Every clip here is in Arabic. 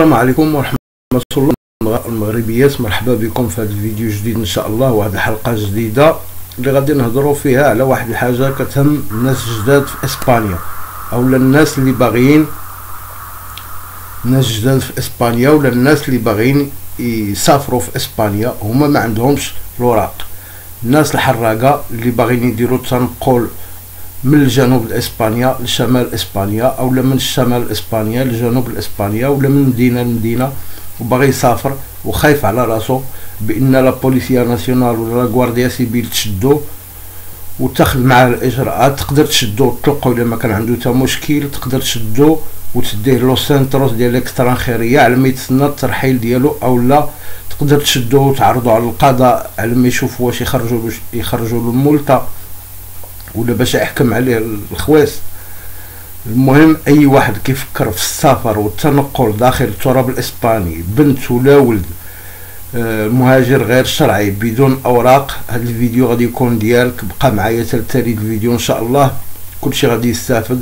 السلام عليكم ورحمة الله المغربيات. مرحبا بكم في هذا الفيديو جديد ان شاء الله، وهذه حلقة جديدة اللي غادي نهضروا فيها على واحد الحاجة كتهم الناس الجداد في اسبانيا، اولا الناس اللي باغيين ناس جداد في اسبانيا، ولا الناس اللي باغيين يسافروا في اسبانيا هما ما عندهمش الوراق. الناس الحراقة اللي باغيين يديروا التنقل من الجنوب الاسبانيا لشمال اسبانيا، اولا من الشمال اسبانيا لجنوب الاسبانيا، ولا من مدينه لمدينه، وباغي يسافر وخايف على راسو بان لا بوليسيا ناسيونال ولا لا غوارديا سيبيل تشدو وتاخذ معاه الاجراءات. تقدر تشدو وتطلقو الا ما كان عنده حتى مشكل، تقدر تشدو وتديه لو سنتروس ديال الاكسترانخيريه على ما يتسنى الترحيل ديالو، او لا تقدر تشدو وتعرضو على القضاء على ما يشوف واش يخرجوا له الملطه ولا باش يحكم عليه الخواس. المهم اي واحد كيفكر في السفر والتنقل داخل التراب الاسباني، بنت ولا ولد، مهاجر غير شرعي بدون اوراق، هذا الفيديو غادي يكون ديالك. بقى معايا حتى الفيديو ان شاء الله، كلشي غادي يستافد.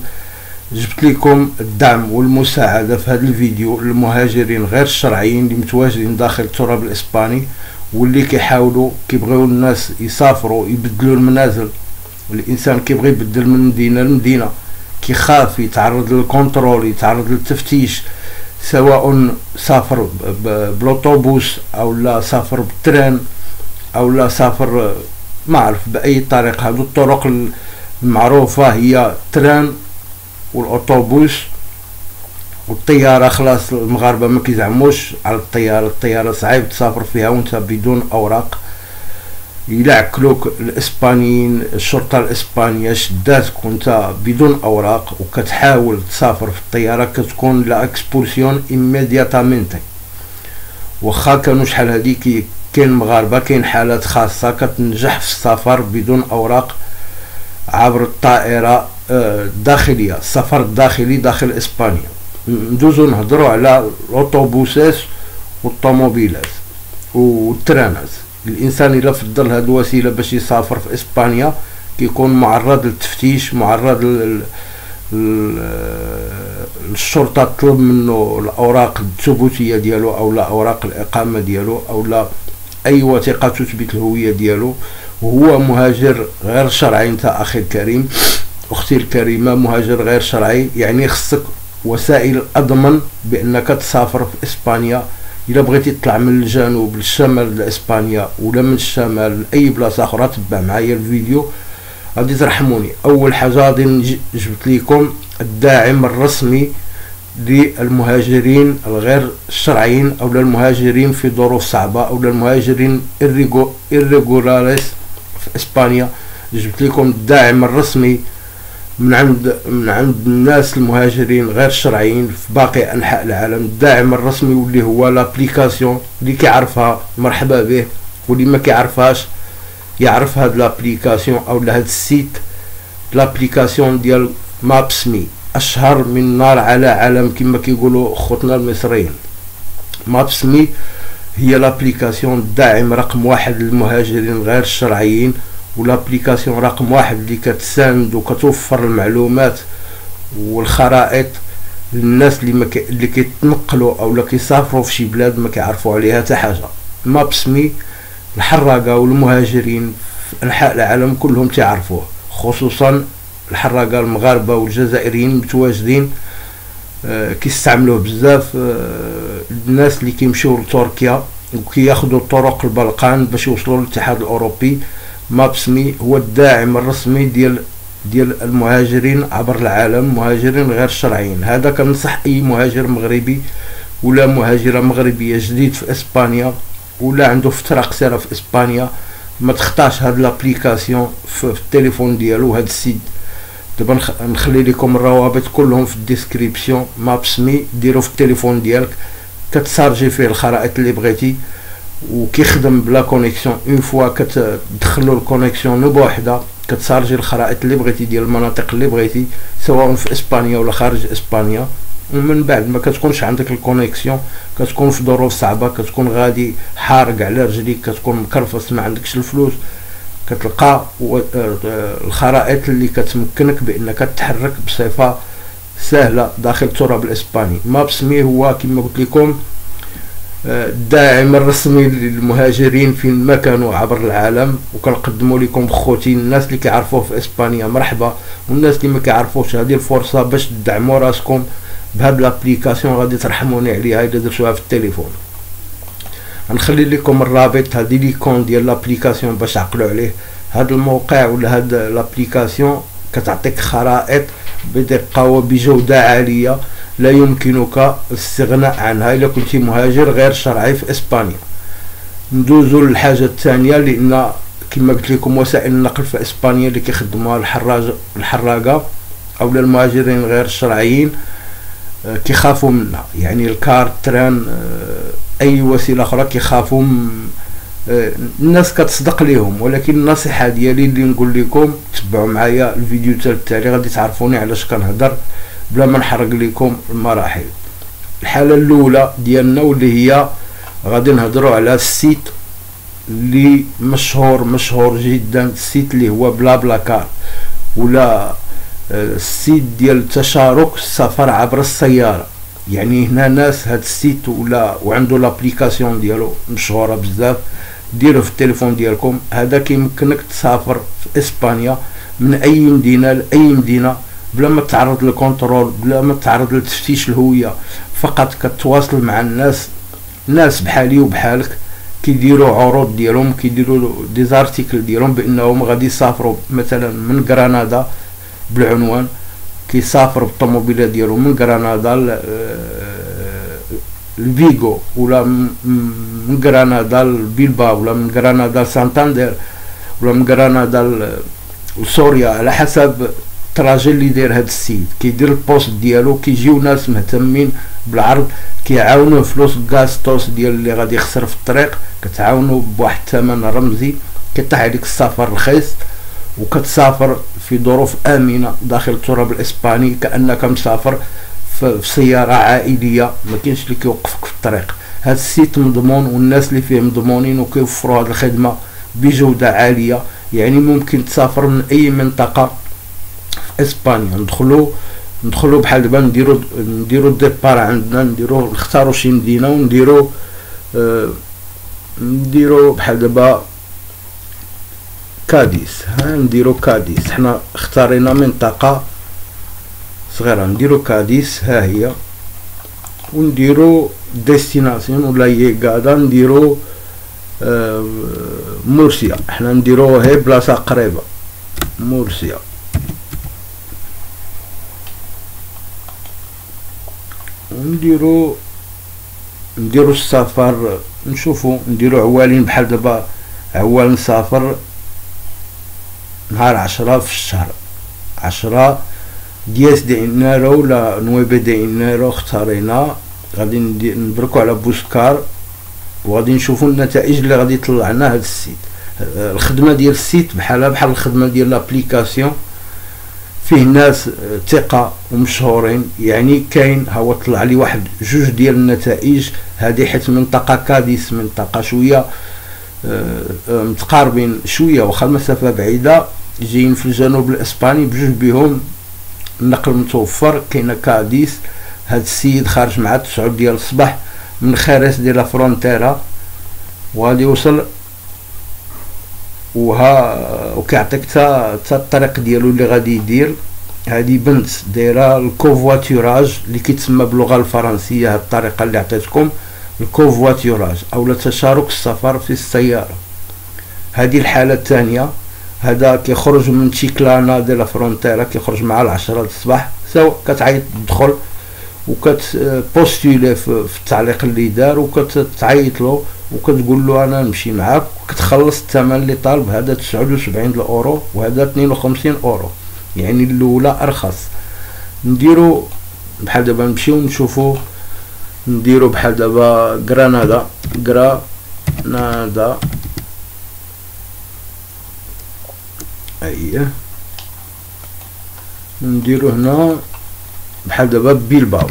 جبت لكم الدعم والمساعده في هذا الفيديو للمهاجرين غير الشرعيين اللي متواجدين داخل التراب الاسباني، واللي كيحاولوا كيبغيو الناس يسافروا يبدلوا المنازل. الانسان كيبغي يبدل من مدينه لمدينه، كيخاف يتعرض للكونترول، يتعرض للتفتيش، سواء سافر بالاوتوبوس او لا سافر بالتران او لا سافر ما عرف باي طريقه. هذو الطرق المعروفه هي التران والاوتوبوس والطياره. خلاص المغاربه ما كيزعموش على الطياره صعيب تسافر فيها وانت بدون اوراق. يلعكلوك الاسبانيين، الشرطه الاسبانيه شداتك وانت بدون اوراق وكتحاول تسافر في الطياره، كتكون لا اكسبولسيون ايميدياتامنتي. واخا كانوا شحال هادي كاين مغاربه، كاين حالات خاصه كتنجح في السفر بدون اوراق عبر الطائره الداخليه، السفر الداخلي داخل اسبانيا. ندوزو نهضروا على الاوتوبوسات والطوموبيلات والترانات. الانسان الا فضل هذه الوسيله باش يسافر في اسبانيا كيكون معرض للتفتيش، معرض الشرطه تطلب منه الاوراق الثبوتيه ديالو، او لا اوراق الاقامه ديالو، او لا اي وثيقه تثبت الهويه ديالو، وهو مهاجر غير شرعي. انت اخي الكريم، اختي الكريمه، مهاجر غير شرعي، يعني خصك وسائل اضمن بانك تسافر في اسبانيا. الا بغيتي تطلع من الجنوب للشمال لاسبانيا ولا من الشمال لاي بلاصه اخرى، تبع معايا الفيديو غادي ترحموني. اول حاجه غادي جبت لكم الداعم الرسمي للمهاجرين الغير الشرعيين، او المهاجرين في ظروف صعبه، او المهاجرين irregulares في اسبانيا. جبت لكم الداعم الرسمي من عند الناس المهاجرين غير الشرعيين في باقي انحاء العالم. الداعم الرسمي واللي هو لابليكاسيون، اللي كيعرفها مرحبا به، واللي ما كيعرفهاش يعرف هاد لابليكاسيون او هاد السيت. لابليكاسيون ديال مابس مي اشهر من نار على علم كما كيقولوا خوتنا المصريين. مابس مي هي لابليكاسيون الداعم رقم واحد للمهاجرين غير الشرعيين، والابليكاسيون رقم واحد اللي كتساند وكتوفر المعلومات والخرائط للناس اللي كيتنقلوا او كيسافروا في شي بلاد ما كيعرفوا عليها حتى حاجه. مابس مي الحراقه والمهاجرين في انحاء العالم كلهم تعرفوه، خصوصا الحراقه المغاربه والجزائريين المتواجدين كيستعملوه بزاف. الناس اللي كيمشيو لتركيا وكياخذوا طرق البلقان باش يوصلوا للاتحاد الاوروبي، مابس مي هو الداعم الرسمي ديال المهاجرين عبر العالم، مهاجرين غير شرعيين. هذا كنصح اي مهاجر مغربي ولا مهاجره مغربيه جديد في اسبانيا، ولا عنده فتره قصيره في اسبانيا، ما تخطاش هاد لابليكاسيون في التليفون ديالو. هاد السيت دابا نخلي لكم الروابط كلهم في الديسكريبسيون. مابس مي ديرو في التليفون ديالك، كتسارجي فيه الخرائط اللي بغيتي، وكيخدم بلا كونيكسيون. اون فوا كتدخلوا الكونيكسيون نوبه وحده، كتسارجي الخرائط اللي بغيتي ديال المناطق اللي بغيتي، سواء في اسبانيا ولا خارج اسبانيا. ومن بعد ما كتكونش عندك الكونيكسيون، كتكون في ظروف صعبه، كتكون غادي حارق على رجليك، كتكون مكرفص، ما عندكش الفلوس، كتلقى الخرائط اللي كتمكنك بانك تتحرك بصفه سهله داخل التراب الاسباني. مابس.مي هو كما قلت لكم الداعم الرسمي للمهاجرين فين ما كانوا عبر العالم، وكنقدموا لكم خوتي الناس اللي كيعرفوه في اسبانيا مرحبا، والناس اللي ما كيعرفوش هذه الفرصه باش تدعموا راسكم بهاد لابليكاسيون غادي ترحموني عليها اذا درتوها في التليفون. غنخلي لكم الرابط، هذه ليكون ديال لابليكاسيون باش تعقلوا عليه. هذا الموقع ولا هاد لابليكاسيون كتعطيك خرائط بدقه وبجوده عاليه لا يمكنك الاستغناء عنها الا كنتي مهاجر غير شرعي في اسبانيا. ندوزو للحاجه الثانيه، لان كما قلت لكم وسائل النقل في اسبانيا اللي كيخدموها الحراقه او المهاجرين غير الشرعيين كيخافوا منها، يعني الكار، التران، اي وسيله اخرى كيخافوا الناس كتصدق ليهم. ولكن النصيحه ديالي اللي نقول لكم تبعوا معايا الفيديو التالي غادي تعرفوني علاش كنهضر بلا ما نحرق لكم المراحل. الحاله الاولى ديالنا واللي هي غادي نهضروا على السيت اللي مشهور جدا، السيت اللي هو بلا بلاكار، ولا السيت ديال تشارك السفر عبر السياره. يعني هنا ناس هاد السيت وعنده لابليكاسيون ديالو مشهوره بزاف، ديروه في التليفون ديالكم. هذا كيمكنك تسافر في اسبانيا من اي مدينه لاي مدينه بلا ما تعرض للكونترول، بلا ما تعرض لتفتيش الهويه، فقط كتواصل مع ناس بحالي وبحالك كيديروا عروض ديالهم، كيديروا دي زارتيكل ديالهم بانهم غادي يسافروا مثلا من غرناطه بالعنوان، كيسافر بالطوموبيله ديالو من غرناطه لفيغو، ولا من غرناطه لبيلباو، ولا من غرناطه لسانتاندير، ولا من غرناطه لسوريا، على حسب التراجي اللي داير هاد السيد. كيدير البوست ديالو، كيجيو ناس مهتمين بالعرض كيعاونوه فلوس الكاستوس ديال اللي غادي يخسر في الطريق، كتعاونوا بواحد الثمن رمزي، كيطيح عليك السفر رخيص وكتسافر في ظروف امنه داخل التراب الاسباني كانك مسافر في سياره عائليه، ما كاينش اللي كيوقفك في الطريق. هذا السيت مضمون والناس اللي فيه مضمونين وكيوفروا هذه الخدمه بجوده عاليه. يعني ممكن تسافر من اي منطقه في اسبانيا. ندخلوا بحال دابا نديروا الديبار عندنا، نختاروا شي مدينه ونديروا بحال دابا كاديس. نديروا كاديس، حنا اختارينا منطقه صغيره، نديروا كاديس ها هي، ونديروا ديستيناسيون ولا ييغادا، نديروا مرسيا. حنا نديروا هي بلاصه قريبه مرسيا. ونديروا السفر، نشوفوا نديروا عوالين بحال دابا عوال نسافر نهار 10 في الشهر 10 10 de enero ولا 9 de enero اختارينا. غادي نبركو على بوسكار وغادي نشوفوا النتائج اللي غادي يطلع لنا هذا السيت. الخدمه ديال السيت بحال الخدمه ديال لابليكاسيون، فيه ناس ثقه ومشهورين. يعني كاين هو طلع لي واحد جوج ديال النتائج، هذه حيت منطقه كاديس منطقه شويه متقاربين شويه، واخا المسافه بعيده، جايين في الجنوب الاسباني بجوج بهم النقل متوفر. كاينه كاديس، هاد السيد خارج مع 9 ديال الصباح من خارج ديال الفرونتيرا، وغادي يوصل وكيعطيك تا الطريق ديالو اللي غادي يدير. هادي بنت دايره الكوفواتوراج اللي كيتسمى باللغه الفرنسيه، هاد الطريقه اللي عطيتكم الكوفواتوراج او تشارك السفر في السياره. هذه الحاله الثانيه، هذا كيخرج من تشيكلانا ديال الفرونتيرا، كيخرج مع 10 الصباح، سواء كتعيط تدخل وكتبوستولي في التعليق اللي دار، وكتعيط له وكتقول له انا نمشي معاك، وكتخلص الثمن اللي طالب. هذا 79 اورو وهذا 52 اورو، يعني الاولى ارخص. نديرو بحال دابا نمشيو نشوفو، نديرو بحال دابا غرناطه اييه، نديرو هنا بحال دابا بيلباو.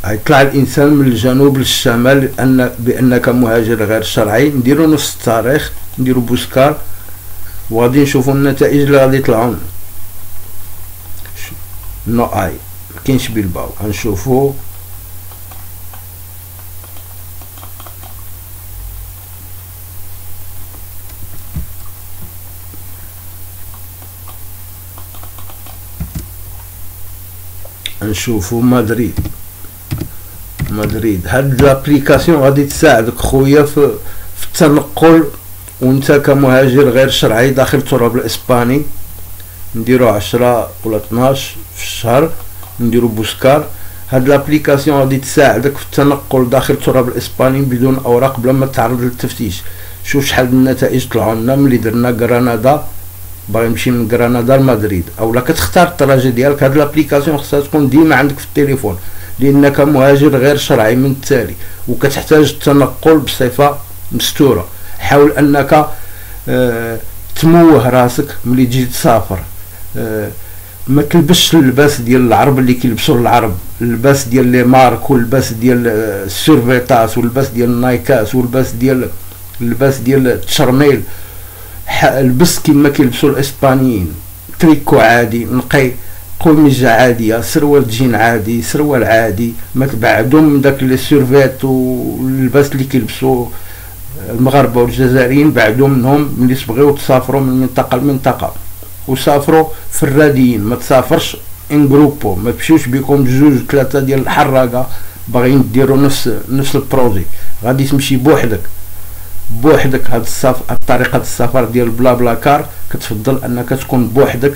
يطلع الانسان من الجنوب للشمال بانك مهاجر غير شرعي. نديرو نفس التاريخ، نديرو بوسكار وغادي نشوفو النتائج اللي غادي يطلعوا لنا. نو اي مكاينش بلباو. غنشوفو مدريد. هاد لابليكاسيون غادي تساعدك خويا في التنقل وانت كمهاجر غير شرعي داخل التراب الاسباني. نديرو 10 ولا 12 في الشهر، نديرو بوسكار. هاد لابليكاسيون غادي تساعدك في التنقل داخل التراب الاسباني بدون اوراق، بلا ما تعرض للتفتيش. شوف شحال من النتائج طلعوا لنا ملي درنا غرناطه، باغي نمشي من غرناطه لمدريد، اولا كتختار الطراجه ديالك. هاد لابليكاسيون خصها تكون ديما عندك في التليفون لانك مهاجر غير شرعي من التالي وكتحتاج التنقل بصفه مستوره. حاول انك تموه راسك ملي تجي تسافر. ما تلبسش اللباس ديال العرب اللي كيلبسوا العرب، اللباس ديال لي مارك واللباس ديال السيرفيتاس واللباس ديال النايكاس واللباس ديال التشرميل. لبس كيما كيلبسوا الاسبانيين، تريكو عادي نقي، قميجه عاديه، سروال جين عادي، سروال عادي. ما تبعدوا من داك لي سيرفيت واللباس اللي كيلبسوا المغاربه والجزائريين، بعدوا منهم ملي تبغيو تسافروا من منطقه لمنطقه. وسافروا فرديين، ما تسافرش ان جروبو، ما تمشيوش بكم جوج ثلاثه ديال الحراقه باغيين ديروا نفس البروجي. غادي تمشي بوحدك. هاد طريقه السفر ديال بلا بلا كار كتفضل انك تكون بوحدك،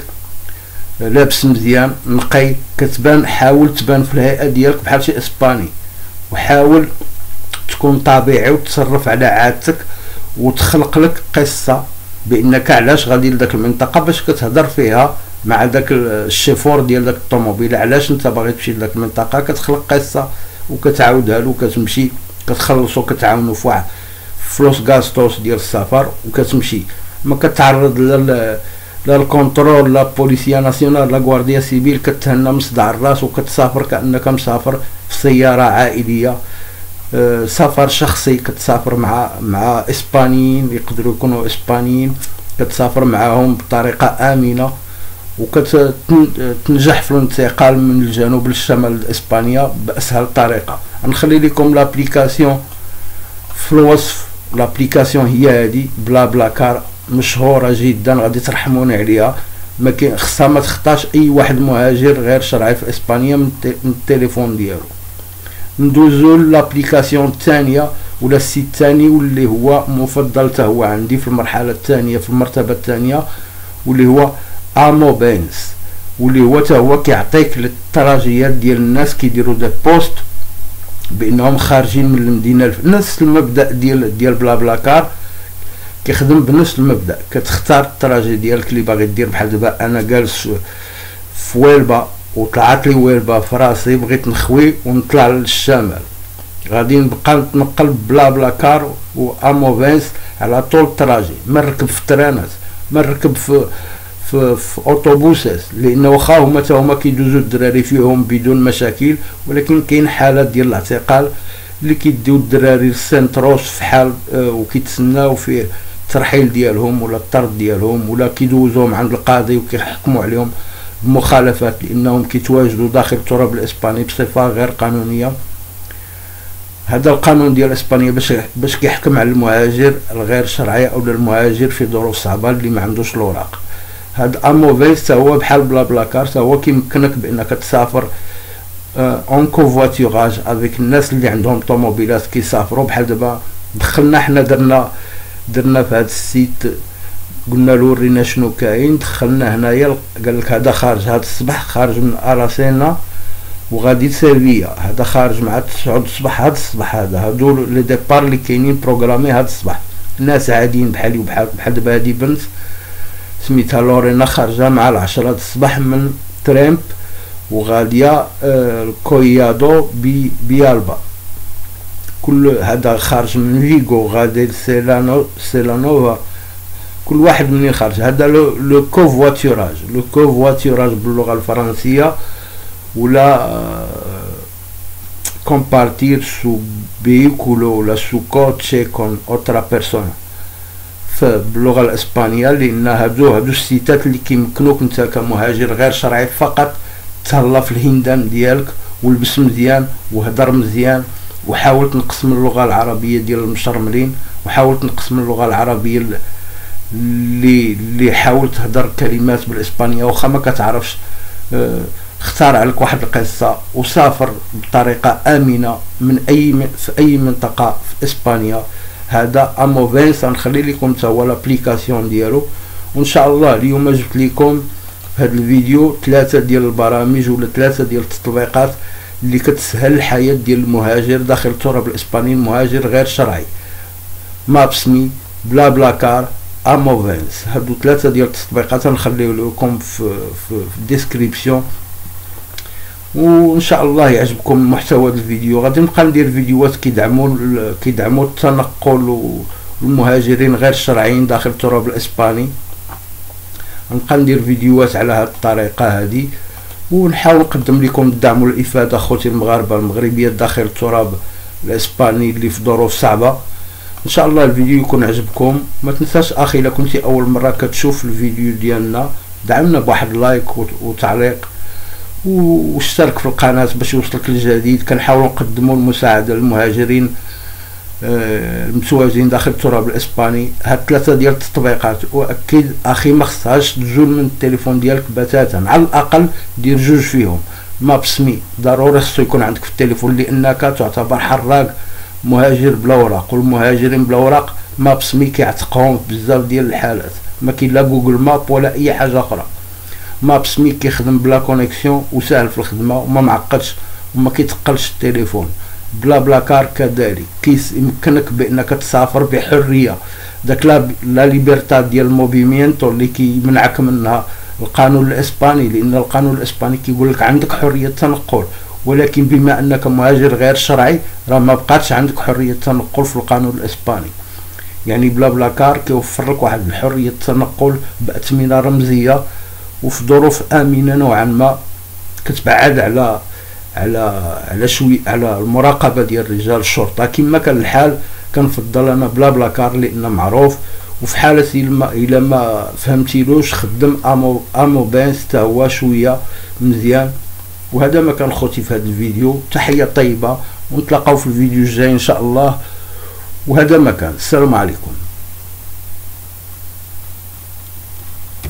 لابس مزيان نقي، كتبان، حاول تبان في الهيئه ديالك بحال شي اسباني، وحاول تكون طبيعي وتصرف على عادتك وتخلق لك قصه بانك علاش غادي لداك المنطقه باش كتهضر فيها مع داك الشيفور ديال داك الطوموبيل، علاش انت باغي تمشي لداك المنطقه. كتخلق قصه وكتعاودها له، كتمشي كتخلصوا كتعاونوا في واحد فلوس غاستوس ديال السفر وكتمشي. ما كتعرض لا الكونترول، لا بوليسيا ناسيونال، لا غوارديا سيفيل. كتهنى مصدع الراس وكتسافر كانك مسافر في سياره عائليه، سفر شخصي. كتسافر مع اسبانيين، يقدروا يكونوا اسبانيين، كتسافر معاهم بطريقه امنه وكتنجح في الانتقال من الجنوب للشمال اسبانيا باسهل طريقه. نخلي لكم لابليكاسيون في الوصف. لابليكاسيون هي هذه بلا بلا كار، مشهوره جدا، غادي ترحموني عليها. ما كاين، خصها ما تخطاش اي واحد مهاجر غير شرعي في اسبانيا من التليفون ديالو. ندوزو لابليكاسيون الثانيه ولا السيت الثاني واللي هو مفضل حتى هو عندي في المرحله الثانيه، في المرتبه الثانيه، واللي هو اموبينس، واللي هو حتى هو كيعطيك التراجيات ديال الناس كيديروا دي بوست بانهم خارجين من المدينه. نفس المبدا ديال بلا بلا كار كيخدم بنفس المبدا. كتختار التراجي ديالك اللي باغي دير. بحال دابا انا جالس في ويلبا وطلعت لي ويلبا في راسي، بغيت نخوي ونطلع للشمال، غادي نبقى نتنقل بلا بلا كار واموفينس على طول التراجي. ما نركب في الترانات، ما نركب في اوتوبوسات، لان واخا هما كيدوزو الدراري فيهم بدون مشاكل، ولكن كاين حالات ديال الاعتقال اللي كيديو الدراري للسنتروس في حال وكيتسناو فيه الترحيل ديالهم ولا الطرد ديالهم، ولا كيدوزوهم عند القاضي وكيحكموا عليهم بمخالفات لانهم كيتواجدوا داخل التراب الاسباني بصفه غير قانونيه. هذا القانون ديال اسبانيا باش كيحكم على المهاجر الغير شرعي او المهاجر في ظروف صعبه اللي ما عندوش الاوراق. هاد اموفيس هو بحال بلا بلا كار، هو كيمكنك بانك تسافر اون كوفواتوراج افيك الناس اللي عندهم طوموبيلات كيسافروا. بحال دابا دخلنا حنا درنا في هاد السيت، قلنا له ورينا شنو كاين، دخلنا هنايا قال لك هذا خارج هاد الصباح، خارج من اراسينا وغادي سيرفيا، هذا خارج مع 9 الصباح. هاد الصباح هادو لي ديبار اللي كاينين بروغرامي هاد الصباح. ناس عاديين بحالي وبحال دابا هادي بنت سميتها لورينا خارجه مع 10 الصباح من تريمب وغاديه كويادو بيالبا. كل هذا خارج من فيغو غادي سيلانوفا. كل واحد منين خارج. هذا لو كوفواتوراج. لو كوفواتوراج باللغه الفرنسيه ولا compartir su vehículo ولا su coche con otra persona باللغه الاسبانيه، لان هادو السيتات اللي كيمكنوك انت كمهاجر غير شرعي فقط تهلا في الهندان ديالك ولبس مزيان وهدر مزيان، وحاول تنقص من اللغه العربيه ديال المشرملين، وحاول تنقص من اللغه العربيه اللي حاول تهدر كلمات بالاسبانيه واخا ما كتعرفش. اختار عليك واحد القصه وسافر بطريقه امنه في اي منطقه في اسبانيا. هذا اموفينس، غنخلي لكم حتى هو لابليكاسيون ديالو. وان شاء الله اليوم جبت لكم في هذا الفيديو 3 ديال البرامج ولا 3 ديال التطبيقات اللي كتسهل الحياه ديال المهاجر داخل التراب الاسباني، المهاجر غير شرعي. مابسمي، بلا بلا كار، اموفينس. هادو 3 ديال التطبيقات غنخليو لكم في الديسكريبسيون. وان شاء الله يعجبكم محتوى الفيديو. غادي نبقى ندير فيديوهات كيدعموا التنقل والمهاجرين غير الشرعيين داخل التراب الاسباني. نبقى ندير فيديوهات على هذه الطريقه هذه، ونحاول نقدم لكم الدعم والافاده اخوتي المغاربه المغربيات داخل التراب الاسباني اللي في ظروف صعبه. ان شاء الله الفيديو يكون عجبكم. ما تنساش اخي الا كنتي اول مره كتشوف الفيديو ديالنا دعمنا بواحد لايك وتعليق واشترك في القناه باش يوصلك الجديد. كنحاولوا نقدموا المساعده للمهاجرين المتواجدين داخل التراب الاسباني. هاد 3 ديال التطبيقات، واكيد اخي ما خصهاش تزول من التليفون ديالك بتاتا، على الاقل دير 2 فيهم. مابسمي ضروري خصو يكون عندك في التليفون لانك تعتبر حراق مهاجر بلا اوراق، والمهاجرين بلا اوراق مابسمي كيعتقهم بزاف ديال الحالات. ما كاين لا جوجل ماب ولا اي حاجه اخرى. مابسمي كيخدم بلا كونيكسيون وسهل في الخدمه وما معقدش وما كيتقلش التليفون. بلا بلا كار كذلك يمكنك بانك تسافر بحريه. داك لا ليبرتا ديال الموفيمينتو اللي كيمنعك منها القانون الاسباني، لان القانون الاسباني كيقول لك عندك حريه التنقل، ولكن بما انك مهاجر غير شرعي راه ما بقاتش عندك حريه التنقل في القانون الاسباني. يعني بلا بلا كار كيوفر لك واحد الحريه التنقل باثمنه رمزيه وفي ظروف امنه نوعا ما، كتبعد على شوي على المراقبه ديال رجال الشرطه. كما كان الحال كنفضل انا بلا بلا كار لانه معروف. وفي حاله الا ما فهمتيلوش خدم اموبينس حتى هو شويه مزيان. وهذا ما كان خوتي في هذا الفيديو. تحيه طيبه ونتلاقاو في الفيديو الجاي ان شاء الله. وهذا ما كان. السلام عليكم.